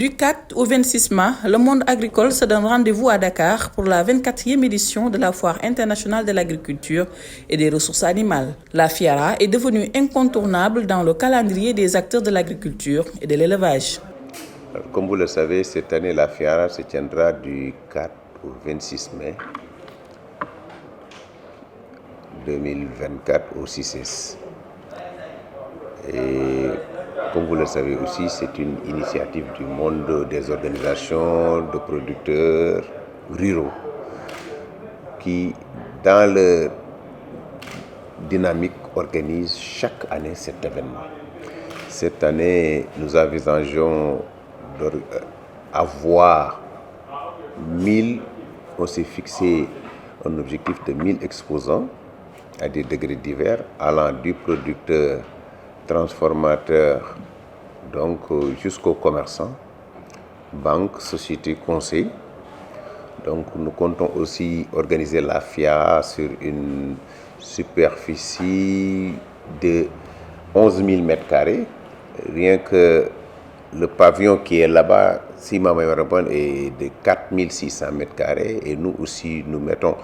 Du 4 au 26 mai, le monde agricole se donne rendez-vous à Dakar pour la 24e édition de la Foire internationale de l'agriculture et des ressources animales. La FIARA est devenue incontournable dans le calendrier des acteurs de l'agriculture et de l'élevage. Comme vous le savez, cette année, la FIARA se tiendra du 4 au 26 mai 2024 au CICES. Et comme vous le savez aussi, c'est une initiative du monde des organisations de producteurs ruraux qui, dans leur dynamique, organisent chaque année cet événement. Cette année, nous envisageons avoir 1000, on s'est fixé un objectif de 1000 exposants à des degrés divers, allant du producteur, transformateur, donc jusqu'aux commerçants, banques, sociétés, conseils. Donc nous comptons aussi organiser la FIARA sur une superficie de 11 000 m². Rien que le pavillon qui est là-bas, si ma mémoire est bonne, est de 4 600 m². Et nous aussi, nous mettons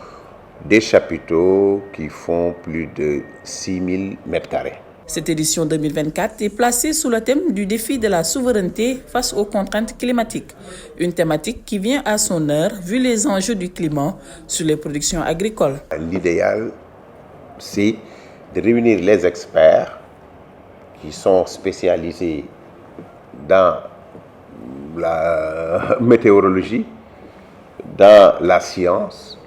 des chapiteaux qui font plus de 6 000 m². Cette édition 2024 est placée sous le thème du défi de la souveraineté face aux contraintes climatiques. Une thématique qui vient à son heure vu les enjeux du climat sur les productions agricoles. L'idéal, c'est de réunir les experts qui sont spécialisés dans la météorologie, dans la science,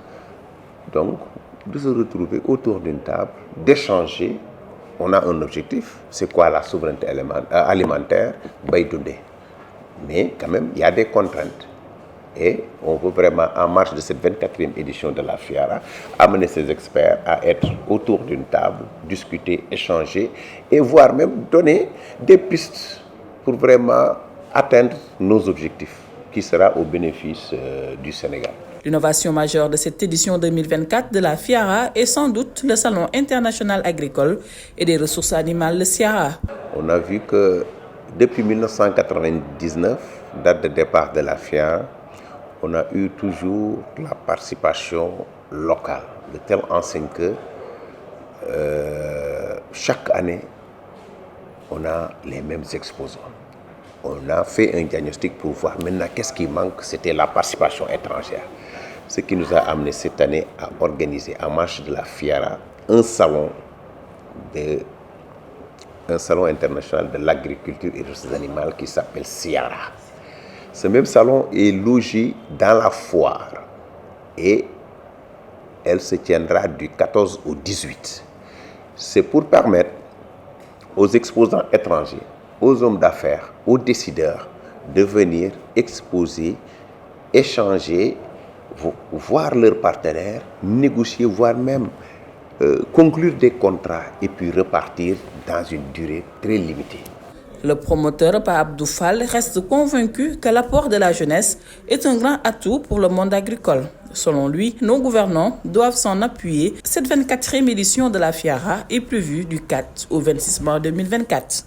donc de se retrouver autour d'une table, d'échanger. On a un objectif, c'est quoi la souveraineté alimentaire, Baïdoundé. Mais quand même, il y a des contraintes. Et on veut vraiment, en marge de cette 24e édition de la FIARA, amener ces experts à être autour d'une table, discuter, échanger et voire même donner des pistes pour vraiment atteindre nos objectifs, qui sera au bénéfice du Sénégal. L'innovation majeure de cette édition 2024 de la FIARA est sans doute le Salon international agricole et des ressources animales, le SIARA. On a vu que depuis 1999, date de départ de la FIARA, on a eu toujours la participation locale, de telle enseigne que chaque année, on a les mêmes exposants. On a fait un diagnostic pour voir maintenant qu'est-ce qui manque, c'était la participation étrangère. Ce qui nous a amené cette année à organiser, en marge de la FIARA, un salon international de l'agriculture et des ressources animales qui s'appelle SIARA. Ce même salon est logé dans la foire et elle se tiendra du 14 au 18. C'est pour permettre aux exposants étrangers, aux hommes d'affaires, aux décideurs de venir exposer, échanger, voir leurs partenaires, négocier, voire même conclure des contrats et puis repartir dans une durée très limitée. Le promoteur Pape Abdou Fall reste convaincu que l'apport de la jeunesse est un grand atout pour le monde agricole. Selon lui, nos gouvernants doivent s'en appuyer. Cette 24e édition de la FIARA est prévue du 4 au 26 mars 2024.